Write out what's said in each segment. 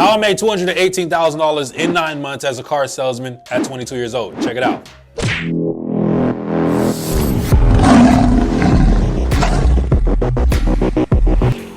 How I made $218,000 in 9 months as a car salesman at 22 years old. Check it out.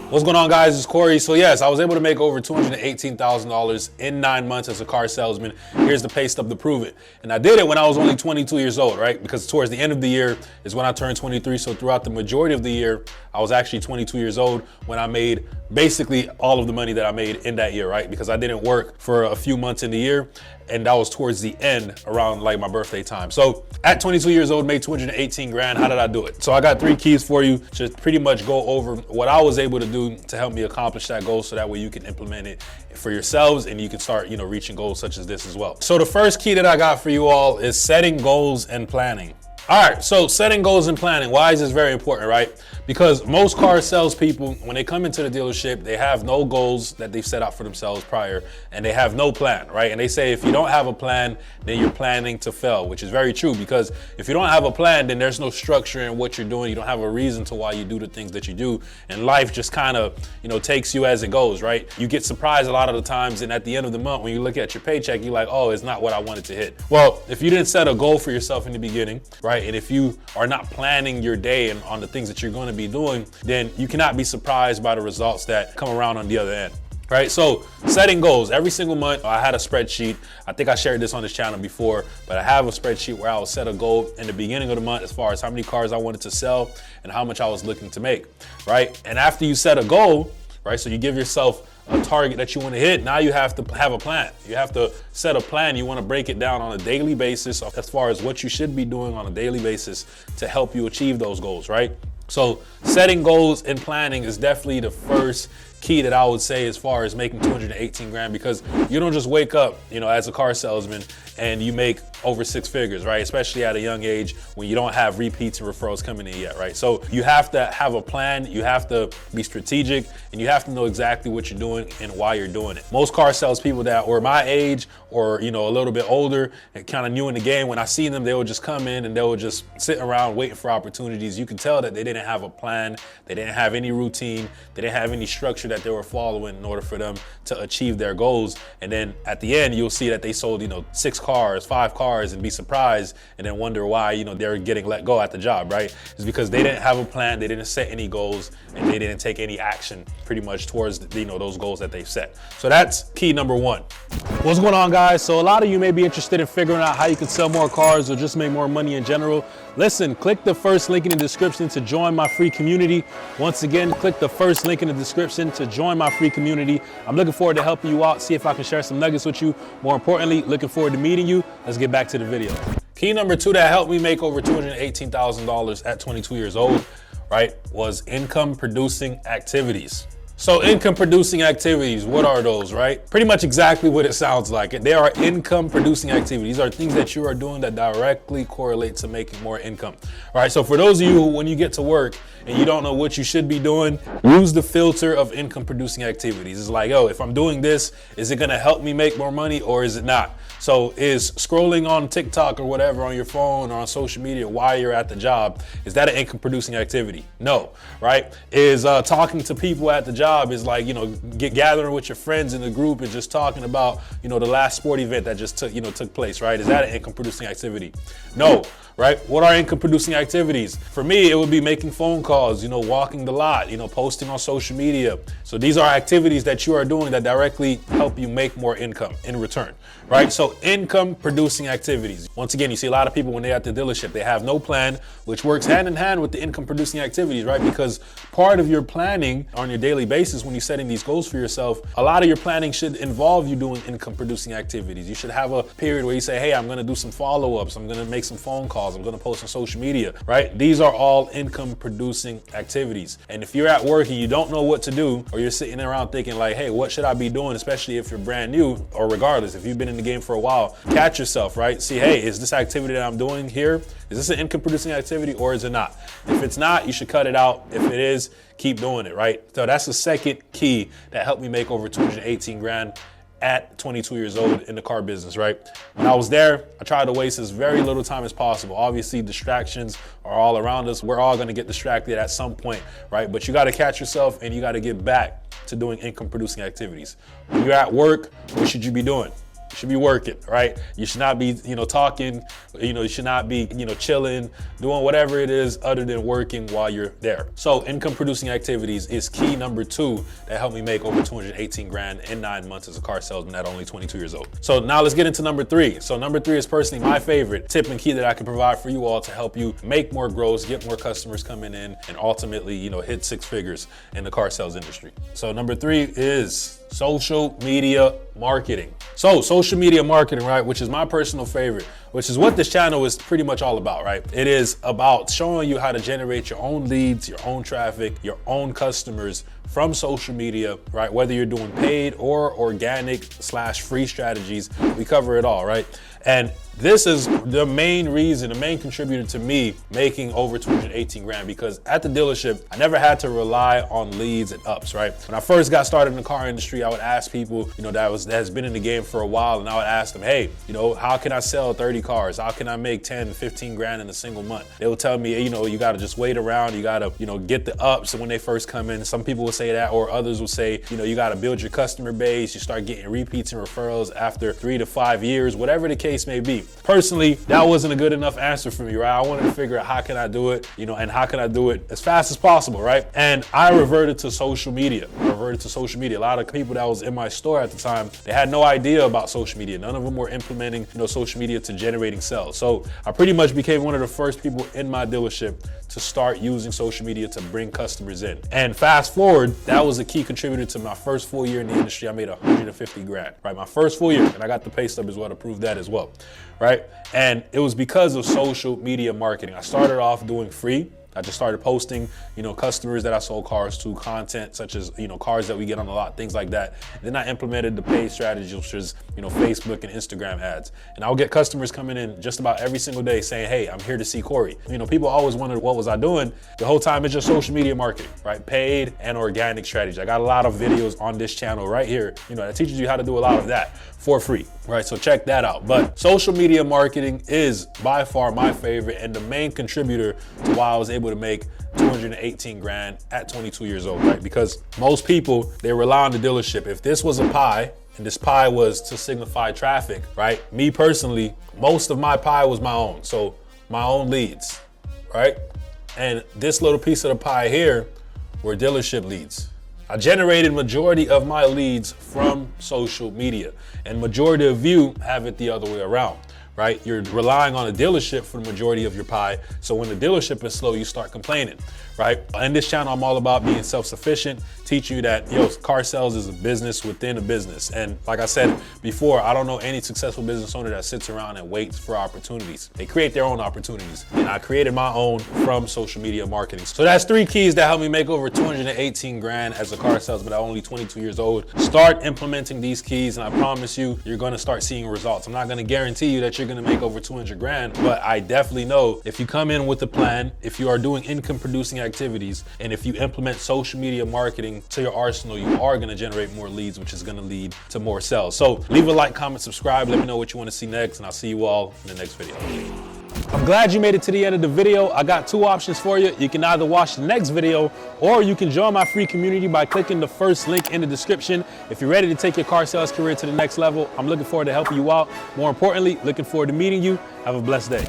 What's going on, guys? It's Corey. So yes, I was able to make over $218,000 in 9 months as a car salesman. Here's the pay stub to prove it. And I did it when I was only 22 years old, right? Because towards the end of the year is when I turned 23. So throughout the majority of the year, I was actually 22 years old when I made basically all of the money that I made in that year, right? Because I didn't work for a few months in the year, and that was towards the end around like my birthday time. So at 22 years old, made 218 grand. How did I do it? So I got 3 keys for you to pretty much go over what I was able to do to help me accomplish that goal, so that way you can implement it for yourselves and you can start, reaching goals such as this as well. So the first key that I got for you all is setting goals and planning. All right, so setting goals and planning. Why is this very important, right? Because most car salespeople, when they come into the dealership, they have no goals that they've set out for themselves prior, and they have no plan, right? And they say if you don't have a plan, then you're planning to fail, which is very true, because if you don't have a plan, then there's no structure in what you're doing. You don't have a reason to why you do the things that you do, and life just kind of, takes you as it goes, right? You get surprised a lot of the times, and at the end of the month, when you look at your paycheck, you're like, oh, it's not what I wanted to hit. Well, if you didn't set a goal for yourself in the beginning, right? And if you are not planning your day and on the things that you're going to be doing, then you cannot be surprised by the results that come around on the other end. Right, so setting goals every single month. I had a spreadsheet. I think I shared this on this channel before, but I have a spreadsheet where I will set a goal in the beginning of the month as far as how many cars I wanted to sell and how much I was looking to make, right? And after you set a goal, right, so you give yourself a target that you want to hit, now you have to have a plan. You have to set a plan. You want to break it down on a daily basis as far as what you should be doing on a daily basis to help you achieve those goals, right? So setting goals and planning is definitely the first key that I would say as far as making 218 grand, because you don't just wake up, as a car salesman and you make over 6 figures, right? Especially at a young age when you don't have repeats and referrals coming in yet, right? So you have to have a plan, you have to be strategic, and you have to know exactly what you're doing and why you're doing it. Most car salespeople that were my age or, a little bit older and kind of new in the game, when I see them, they would just come in and they would just sit around waiting for opportunities. You can tell that they didn't have a plan, they didn't have any routine, they didn't have any structure that they were following in order for them to achieve their goals. And then at the end, you'll see that they sold, 6 cars, 5 cars, and be surprised and then wonder why, they're getting let go at the job, right? It's because they didn't have a plan, they didn't set any goals, and they didn't take any action pretty much towards, those goals that they've set. So that's key number 1. What's going on, guys? So a lot of you may be interested in figuring out how you can sell more cars or just make more money in general. Listen, click the first link in the description to join my free community. Once again, click the first link in the description to join my free community. I'm looking forward to helping you out, see if I can share some nuggets with you. More importantly, looking forward to meeting you. Let's get back to the video. Key number 2 that helped me make over $218,000 at 22 years old, right, was income producing activities. So income producing activities, what are those, right? Pretty much exactly what it sounds like. They are income producing activities. These are things that you are doing that directly correlate to making more income, right? So for those of you who, when you get to work and you don't know what you should be doing, use the filter of income producing activities. It's like, if I'm doing this, is it gonna help me make more money or is it not? So is scrolling on TikTok or whatever on your phone or on social media while you're at the job, is that an income producing activity? No, right? Is talking to people at the job, is like, gathering with your friends in the group and just talking about, the last sport event that just took place, right? Is that an income producing activity? No, right? What are income producing activities? For me, it would be making phone calls, walking the lot, posting on social media. So these are activities that you are doing that directly help you make more income in return, right? So income producing activities. Once again, you see a lot of people when they're at the dealership, they have no plan, which works hand in hand with the income producing activities, right? Because part of your planning on your daily basis when you're setting these goals for yourself, a lot of your planning should involve you doing income producing activities. You should have a period where you say, hey, I'm gonna do some follow-ups, I'm gonna make some phone calls, I'm gonna post on social media, right? These are all income producing activities. And if you're at work and you don't know what to do, or you're sitting around thinking like, hey, what should I be doing? Especially if you're brand new, or regardless, if you've been in the game for a while, catch yourself, right? See, hey, is this activity that I'm doing here, is this an income producing activity or is it not? If it's not, you should cut it out. If it is, keep doing it, right? So that's the second key that helped me make over 218 grand at 22 years old in the car business, right? When I was there, I tried to waste as very little time as possible. Obviously, distractions are all around us. We're all gonna get distracted at some point, right? But you gotta catch yourself and you gotta get back to doing income producing activities. When you're at work, what should you be doing? You should be working, right? You should not be, talking, you should not be, chilling, doing whatever it is other than working while you're there. So income producing activities is key number 2 that helped me make over 218 grand in 9 months as a car salesman at only 22 years old. So now let's get into number 3. So number 3 is personally my favorite tip and key that I can provide for you all to help you make more gross, get more customers coming in, and ultimately, hit 6 figures in the car sales industry. So number 3 is social media marketing. So social media marketing, right, which is my personal favorite, which is what this channel is pretty much all about, right? It is about showing you how to generate your own leads, your own traffic, your own customers from social media, right? Whether you're doing paid or organic / free strategies, we cover it all, right? And this is the main reason, the main contributor to me making over 218 grand, because at the dealership, I never had to rely on leads and ups, right? When I first got started in the car industry, I would ask people, that has been in the game for a while, and I would ask them, hey, how can I sell 30 cars? How can I make 10, 15 grand in a single month? They would tell me, you gotta just wait around, you gotta, get the ups when they first come in. Some people would say that, or others would say, you gotta build your customer base, you start getting repeats and referrals after 3 to 5 years, whatever the case may be. Personally, that wasn't a good enough answer for me, right? I wanted to figure out how can I do it, and how can I do it as fast as possible, right? And I reverted to social media. A lot of people that was in my store at the time, they had no idea about social media. None of them were implementing, social media to generating sales. So I pretty much became one of the first people in my dealership to start using social media to bring customers in. And fast forward, that was a key contributor to my first full year in the industry. I made 150 grand, right? My first full year, and I got the pay stub as well to prove that as well, right? And it was because of social media marketing. I started off doing free. I just started posting, customers that I sold cars to, content such as, cars that we get on the lot, things like that. And then I implemented the paid strategy, which is, Facebook and Instagram ads. And I'll get customers coming in just about every single day saying, hey, I'm here to see Corey. People always wondered what was I doing. The whole time it's just social media marketing, right? Paid and organic strategy. I got a lot of videos on this channel right here, that teaches you how to do a lot of that for free, right? So check that out. But social media marketing is by far my favorite and the main contributor to why I was able to make 218 grand at 22 years old, right? Because most people, they rely on the dealership. If this was a pie and this pie was to signify traffic, right? Me personally, most of my pie was my own. So my own leads, right? And this little piece of the pie here were dealership leads. I generated majority of my leads from social media, and majority of you have it the other way around, right? You're relying on a dealership for the majority of your pie. So when the dealership is slow, you start complaining, right? In this channel, I'm all about being self-sufficient, teaching you that, car sales is a business within a business. And like I said before, I don't know any successful business owner that sits around and waits for opportunities. They create their own opportunities. And I created my own from social media marketing. So that's 3 keys that helped me make over 218 grand as a car salesman at only 22 years old. Start implementing these keys, and I promise you, you're gonna start seeing results. I'm not gonna guarantee you that you're gonna make over 200 grand, but I definitely know if you come in with a plan, if you are doing income producing activities, and if you implement social media marketing to your arsenal, you are gonna generate more leads, which is gonna lead to more sales. So leave a like, comment, subscribe, let me know what you wanna see next, and I'll see you all in the next video. I'm glad you made it to the end of the video. I got 2 options for you. You can either watch the next video, or you can join my free community by clicking the first link in the description. If you're ready to take your car sales career to the next level, I'm looking forward to helping you out. More importantly, looking forward to meeting you. Have a blessed day.